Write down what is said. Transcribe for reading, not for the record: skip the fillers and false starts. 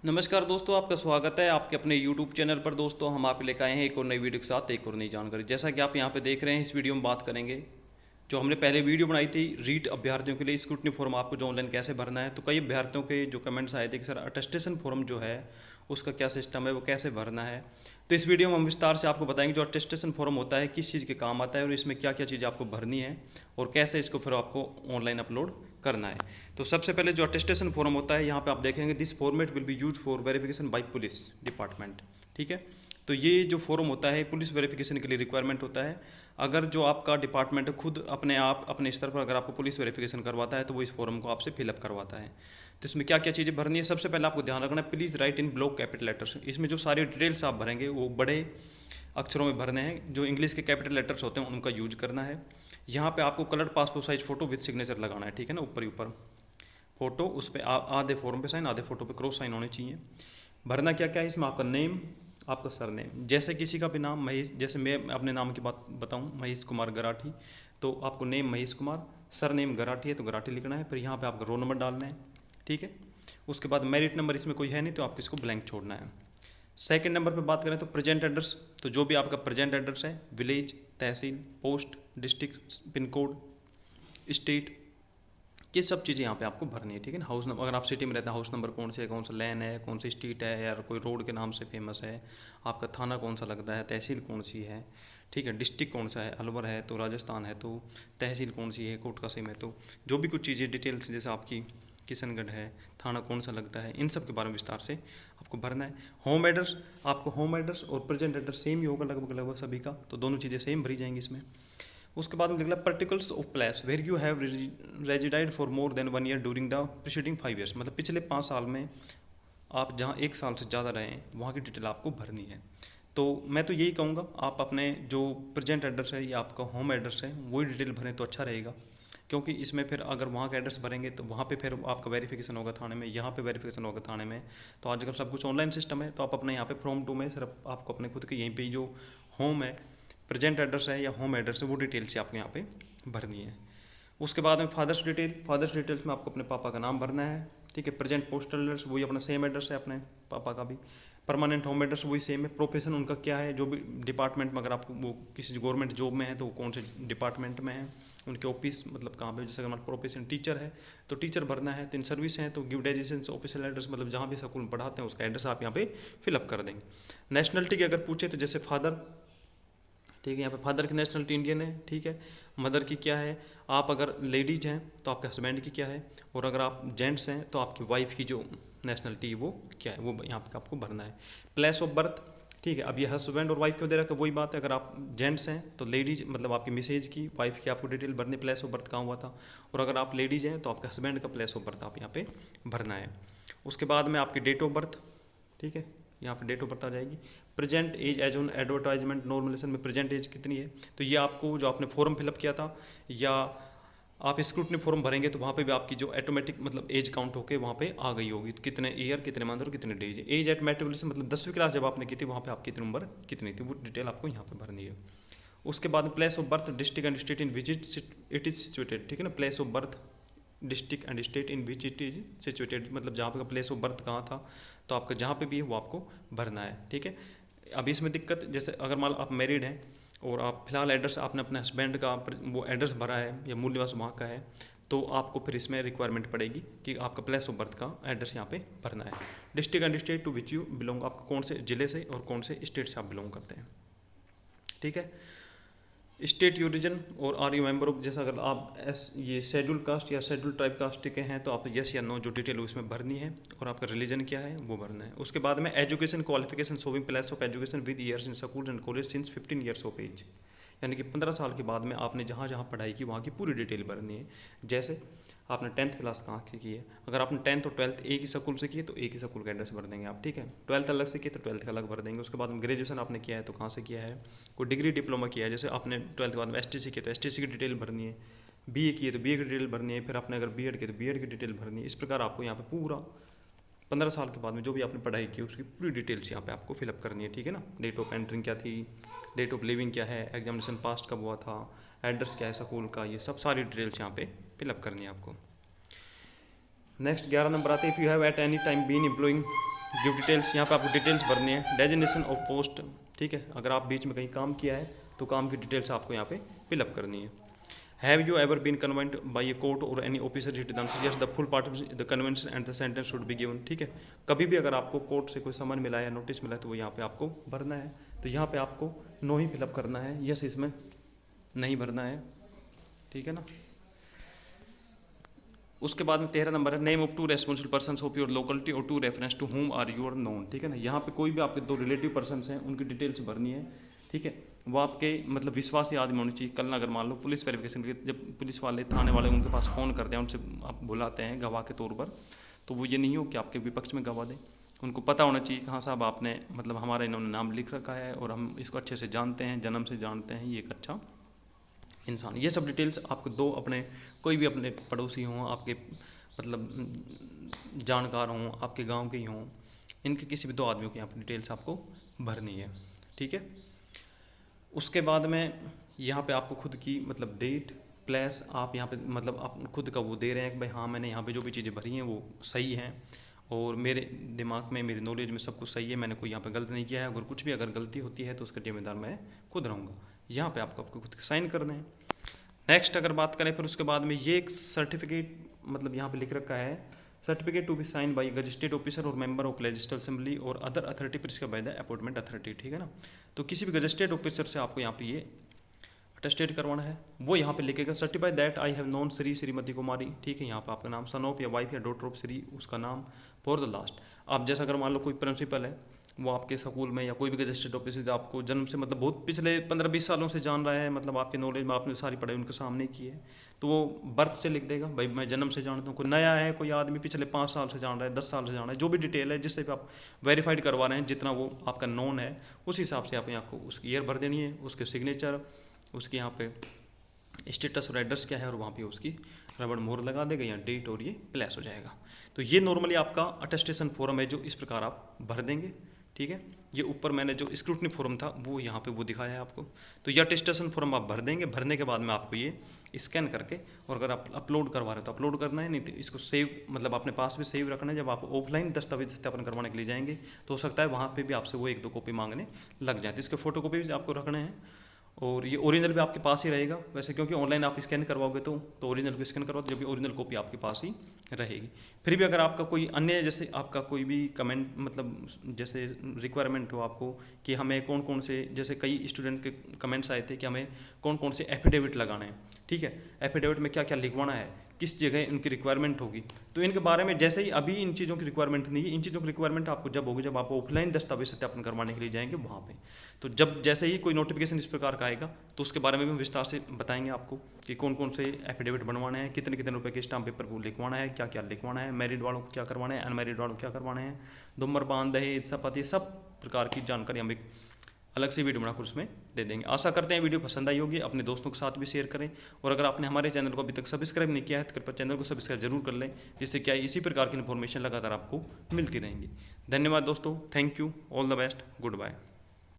नमस्कार दोस्तों, आपका स्वागत है आपके अपने YouTube चैनल पर। दोस्तों, हम आपके लेकर आए हैं एक और नई वीडियो के साथ एक और नई जानकारी। जैसा कि आप यहाँ पे देख रहे हैं, इस वीडियो में बात करेंगे जो हमने पहले वीडियो बनाई थी रीट अभ्यर्थियों के लिए स्क्रूटनी फॉर्म आपको जो ऑनलाइन कैसे भरना है। तो कई अभ्यर्थियों के जो कमेंट्स आए थे कि सर अटेस्टेशन फॉर्म जो है उसका क्या सिस्टम है, वो कैसे भरना है। तो इस वीडियो में हम विस्तार से आपको बताएंगे जो अटेस्टेशन फॉर्म होता है किस चीज़ के काम आता है और इसमें क्या क्या चीज़ आपको भरनी है और कैसे इसको फिर आपको ऑनलाइन अपलोड करना है। तो सबसे पहले जो अटेस्टेशन फॉर्म होता है, यहाँ पे आप देखेंगे this format will be use for verification bye police department. ठीक है, तो ये जो फॉर्म होता है पुलिस वेरिफिकेशन के लिए रिक्वायरमेंट होता है। अगर जो आपका डिपार्टमेंट खुद अपने आप अपने स्तर पर अगर आपको पुलिस वेरिफिकेशन करवाता है तो वो इस फॉर्म को आपसे फिलअप करवाता है। तो इसमें क्या क्या चीज़ें भरनी है, सबसे पहले आपको ध्यान रखना है please write in block capital letters. इसमें जो सारी डिटेल्स आप भरेंगे वो बड़े अक्षरों में भरने हैं, जो इंग्लिश के कैपिटल लेटर्स होते हैं उनका यूज करना है। यहाँ पे आपको coloured passport size photo with signature लगाना है, ठीक है ना, ऊपर ही ऊपर फोटो, उस पर आधे फॉर्म पे साइन आधे फोटो पे क्रॉस साइन होने चाहिए। भरना क्या क्या है इसमें, आपका नेम, आपका सरनेम, जैसे किसी का भी नाम महेश, जैसे मैं अपने नाम की बात बताऊं महेश कुमार गराठी, तो आपको नेम महेश कुमार, सरनेम गराठी है तो गराठी लिखना है। फिर यहाँ पे आपका रोल नंबर डालना है, ठीक है। उसके बाद मेरिट नंबर इसमें कोई है नहीं तो आपको इसको ब्लैंक छोड़ना है। सेकंड नंबर पे बात करें तो प्रेजेंट एड्रेस, तो जो भी आपका प्रेजेंट एड्रेस है, village, tehsil, post, district, pin code, state, ये सब चीज़ें यहाँ पे आपको भरनी है, ठीक है ना। हाउस नंबर, अगर आप सिटी में रहते हैं हाउस नंबर कौन से है, कौन सा लैन है, कौन सी स्ट्रीट है, या कोई रोड के नाम से फेमस है, आपका थाना कौन सा लगता है, तहसील कौन सी है, ठीक है, डिस्ट्रिक्ट कौन सा है, अलवर है तो राजस्थान है तो तहसील कौन सी है, कोट कासिम है, तो जो भी कुछ चीज़ें डिटेल्स जैसे आपकी किशनगढ़ है, थाना कौन सा लगता है, इन सब के बारे में विस्तार से आपको भरना है। होम एड्रेस, आपको होम एड्रेस और प्रेजेंट एड्रेस सेम ही होगा लगभग सभी का, तो दोनों चीज़ें सेम भरी जाएंगी इसमें। उसके बाद में निकला particulars of place where you have resided for more than 1 year during the preceding 5 years, मतलब पिछले 5 साल में आप जहाँ 1 साल से ज़्यादा रहे हैं वहाँ की डिटेल आपको भरनी है। तो मैं तो यही कहूँगा आप अपने जो प्रेजेंट एड्रेस है या आपका होम एड्रेस है वही डिटेल भरें तो अच्छा रहेगा, क्योंकि इसमें फिर अगर वहाँ का एड्रेस भरेंगे तो वहाँ पे फिर आपका वेरिफिकेशन होगा थाने में, यहाँ पे वेरिफिकेशन होगा थाने में। तो आजकल सब कुछ ऑनलाइन सिस्टम है, तो आप अपने यहाँ पे फॉर्म 2 में सिर्फ आपको अपने खुद के यहीं पे जो होम है, प्रेजेंट एड्रेस है या होम एड्रेस है, वो डिटेल से आपको यहाँ पे भरनी है। उसके बाद में फादर्स डिटेल, फादर्स डिटेल्स में आपको अपने पापा का नाम भरना है, ठीक है। प्रेजेंट पोस्टल एड्रेस वही अपना सेम एड्रेस है अपने पापा का भी। परमानेंट होम एड्रेस वही सेम है। प्रोफेशन उनका क्या है, जो भी डिपार्टमेंट में अगर आपको वो किसी गवर्नमेंट जॉब में है तो वो कौन से डिपार्टमेंट में है, उनके ऑफिस मतलब कहाँ पे, जैसे अगर हमारा प्रोफेशन टीचर है तो टीचर भरना है। तो इन सर्विस हैं तो गिव डेजिशन ऑफिशियल एड्रेस, मतलब जहाँ भी स्कूल में पढ़ाते हैं उसका एड्रेस आप यहाँ पे फिलअप कर देंगे। नेशनलिटी की अगर पूछे तो जैसे फादर, ठीक है, यहाँ पे फादर की नेशनलिटी इंडियन है, ठीक है। मदर की क्या है, आप अगर लेडीज हैं तो आपके हस्बैंड की क्या है, और अगर आप जेंट्स हैं तो आपकी वाइफ की जो नेशनलिटी है वो क्या है, वो यहाँ पे आपको भरना है। प्लेस ऑफ बर्थ, ठीक है। अब ये हस्बैंड और वाइफ क्यों दे रखा है, वही बात है, अगर आप जेंट्स हैं तो लेडीज मतलब आपकी मिसेज की, वाइफ की आपको डिटेल भरनी, प्लेस ऑफ बर्थ कहाँ हुआ था, और अगर आप लेडीज हैं तो आपके हस्बैंड का प्लेस ऑफ बर्थ आप यहाँ पे भरना है। उसके बाद में आपकी डेट ऑफ बर्थ, ठीक है, यहाँ पे डेट ऑफ बर्थ आ जाएगी। Present age age on advertisement नॉर्मलेशन में प्रेजेंट एज कितनी है, तो ये आपको जो आपने फॉर्म फिलअप किया था या आप स्क्रूटनी फॉर्म भरेंगे तो वहाँ पे भी आपकी जो ऑटोमेटिक मतलब एज काउंट होकर वहाँ पे आ गई होगी, तो कितने ईयर, कितने मंथ और कितने डेज। एज एट मैट्रिकुलेशन मतलब 10वीं क्लास जब आपने की थी वहाँ पे आपकी कितनी उम्र कितनी थी, वो डिटेल आपको यहाँ पे भरनी है। उसके बाद place of birth, district and state in visit it is situated, ठीक है ना। Place of birth, district and state in which it is situated, मतलब जहाँ पे का प्लेस ऑफ बर्थ कहाँ था, तो आपका जहाँ पे भी है वो आपको भरना है, ठीक है। अभी इसमें दिक्कत, जैसे अगर मान लो आप मैरिड हैं और आप फिलहाल एड्रेस आपने अपने हस्बैंड का वो एड्रेस भरा है या मूल निवास वहाँ का है, तो आपको फिर इसमें रिक्वायरमेंट पड़ेगी कि आपका प्लेस ऑफ बर्थ का एड्रेस यहाँ पे भरना है। District and state to which you belong, आपको कौन से ज़िले से और कौन से स्टेट से आप बिलोंग करते हैं, ठीक है। स्टेट यूरिजन और आर यू मेंबर ऑफ, जैसा अगर आप ये शेड्यूल कास्ट या शेड्यूल ट्राइब कास्ट के हैं तो आप यस या नो जो डिटेल उसमें भरनी है, और आपका रिलीजन क्या है वो भरना है। उसके बाद में education qualification showing place of education with years in school and college since 15 years of age, यानी कि 15 साल के बाद में आपने जहाँ जहाँ पढ़ाई की वहाँ की पूरी डिटेल भरनी है। जैसे आपने 10th क्लास कहाँ की है, अगर आपने 10th और 12th एक ही स्कूल से की है तो एक ही स्कूल का एड्रेस भर देंगे आप, ठीक है। 12th अलग से की है तो 12th का अलग भर देंगे। उसके बाद में ग्रेजुएशन आपने किया है तो कहाँ से किया है, कोई डिग्री डिप्लोमा किया है, जैसे आपने 12th के बाद में STC किया तो STC की डिटेल भरनी है, BA की है तो BA की डिटेल भरनी है, फिर आपने अगर BEd किया तो BEd की डिटेल भरनी है। इस प्रकार आपको यहाँ पे पूरा 15 साल के बाद में जो भी आपने पढ़ाई की उसकी पूरी डिटेल्स यहाँ पे आपको फिलअप करनी है, ठीक है ना। डेट ऑफ एंट्रिंग क्या थी, डेट ऑफ लिविंग क्या है, एग्जामिनेशन पास कब हुआ था, एड्रेस क्या है स्कूल का, ये सब सारी डिटेल्स यहाँ पे फिलअप करनी है आपको। नेक्स्ट 11 नंबर आते हैं, if you have at any time been employing give details, यहाँ पे आपको डिटेल्स भरनी है। डेजिग्नेशन ऑफ पोस्ट, ठीक है, अगर आप बीच में कहीं काम किया है तो काम की डिटेल्स आपको यहाँ पे फिलअप करनी है। Have you ever been convicted by a court और any officer if the answer yes the full part of the conviction and the sentence should be given, ठीक है। कभी भी अगर आपको कोर्ट से कोई समन मिला है या नोटिस मिला है तो वो यहाँ पे आपको भरना है। तो यहाँ पे आपको नो ही फिलअप करना है, यस इसमें नहीं भरना है, ठीक है ना। उसके बाद में 13 नंबर है name of two responsible person of your locality और two reference to whom are you are known, ठीक है ना। यहाँ पे कोई भी आपके 2 रिलेटिव पर्सन हैं उनकी डिटेल्स भरनी है, ठीक है। वो आपके मतलब विश्वासी आदमी होने चाहिए। कल अगर मान लो पुलिस वेरिफिकेशन के जब पुलिस वाले थाने वाले उनके पास फ़ोन करते हैं, उनसे आप बुलाते हैं गवाह के तौर पर, तो वो ये नहीं हो कि आपके विपक्ष में गवाह दें। उनको पता होना चाहिए कि हाँ साहब आपने मतलब हमारा इन्होंने नाम लिख रखा है और हम इसको अच्छे से जानते हैं, जन्म से जानते हैं, ये एक अच्छा इंसान। ये सब डिटेल्स आपको 2 अपने कोई भी अपने पड़ोसी हों, आपके मतलब जानकार हों, आपके गांव के ही हों, इनके किसी भी 2 आदमियों की यहाँ पर डिटेल्स आपको भरनी है, ठीक है। उसके बाद में यहाँ पे आपको खुद की मतलब डेट प्लेस आप यहाँ पे मतलब आप खुद का वो दे रहे हैं कि भाई हाँ मैंने यहाँ पे जो भी चीज़ें भरी हैं वो सही हैं और मेरे दिमाग में मेरी नॉलेज में सब कुछ सही है, मैंने कोई यहाँ पे गलत नहीं किया है। अगर कुछ भी अगर गलती होती है तो उसका जिम्मेदार मैं खुद रहूँगा। यहाँ पे आपको खुद साइन करने हैं। नेक्स्ट अगर बात करें फिर उसके बाद में ये एक सर्टिफिकेट मतलब यहाँ पे लिख रखा है certificate to be sign by gazetted officer और मेंबर ऑफ लेजिस्लेटिव असेंबली और other authority prescribe by the appointment authority, ठीक है ना। तो किसी भी गजेस्टेड ऑफिसर से आपको यहाँ पे ये अटेस्टेड करवाना है। वो यहाँ पे लिखेगा certify that I have known Shri Shrimati Kumari, ठीक है। यहाँ पे आपका नाम, सन ऑफ या वाइफ या डॉटर ऑफ श्री, उसका नाम फॉर द लास्ट। आप जैसा अगर मान लो कोई प्रिंसिपल है वो आपके स्कूल में या कोई भी गजेस्टेड ऑफिसर आपको जन्म से मतलब बहुत पिछले 15-20 सालों से जान रहा है, मतलब आपके नॉलेज में आपने सारी पढ़ाई उनके सामने की है, तो वो बर्थ से लिख देगा भाई मैं जन्म से जानता हूँ। कोई नया है, कोई आदमी पिछले 5 साल से जान रहा है, 10 साल से जान रहा है, जो भी डिटेल है जिससे भी आप वेरीफाइड करवा रहे हैं, जितना वो आपका नोन है उस हिसाब से आप यहाँ को उसकी ईयर भर देनी है, उसके सिग्नेचर, उसके यहाँ पे स्टेटस और एड्रेस क्या है और वहाँ पे उसकी रबड़ मोहर लगा देगा या डेट और ये प्लेस हो जाएगा। तो ये नॉर्मली आपका अटेस्टेशन फॉर्म है जो इस प्रकार आप भर देंगे, ठीक है। ये ऊपर मैंने जो स्क्रूटनी फॉर्म था वो यहाँ पे वो दिखाया है आपको। तो ये अटेस्टेशन फॉर्म आप भर देंगे। भरने के बाद में आपको ये स्कैन करके और अगर आप अपलोड करवा रहे हो तो अपलोड करना है, नहीं तो इसको सेव मतलब अपने पास भी सेव रखना है। जब आप ऑफलाइन दस्तावेज सत्यापन करवाने के लिए जाएंगे तो हो सकता है वहाँ पे भी आपसे वो 1-2 कॉपी मांगने लग जाए, तो इसके फोटो कॉपी भी आपको रखने हैं और ये ओरिजिनल भी आपके पास ही रहेगा वैसे, क्योंकि ऑनलाइन आप स्कैन करवाओगे तो ओरिजिनल को स्कैन करवाओ तो जब भी ओरिजिनल कॉपी आपके पास ही रहेगी। फिर भी अगर आपका कोई अन्य जैसे आपका कोई भी कमेंट मतलब जैसे रिक्वायरमेंट हो आपको कि हमें कौन कौन से, जैसे कई स्टूडेंट के कमेंट्स आए थे कि हमें कौन कौन से एफिडेविट लगाने हैं, ठीक है, एफिडेविट में क्या क्या लिखवाना है, किस जगह इनकी रिक्वायरमेंट होगी, तो इनके बारे में जैसे ही अभी इन चीज़ों की रिक्वायरमेंट नहीं है। इन चीज़ों की रिक्वायरमेंट आपको जब होगी जब आप ऑफलाइन दस्तावेज सत्यापन करवाने के लिए जाएंगे वहाँ पे। तो जब जैसे ही कोई नोटिफिकेशन इस प्रकार का आएगा तो उसके बारे में भी हम विस्तार से बताएंगे आपको कि कौन कौन से एफिडेविट बनवाने हैं, कितने कितने रुपए के स्टाम्प पेपर को लिखवाना है, क्या क्या लिखवाना है, मैरिड वालों को क्या करवाना है, अनमैरिड वालों को क्या करवाना है, धूम्रपान दहेज शपथ, ये सब प्रकार की जानकारी हम एक अलग से वीडियो बनाकर उसमें दे देंगे। आशा करते हैं वीडियो पसंद आई होगी, अपने दोस्तों के साथ भी शेयर करें और अगर आपने हमारे चैनल को अभी तक सब्सक्राइब नहीं किया है तो कृपया चैनल को सब्सक्राइब जरूर कर लें, जिससे क्या इसी प्रकार की इन्फॉर्मेशन लगातार आपको मिलती रहेंगी। धन्यवाद दोस्तों, thank you, all the best, good bye.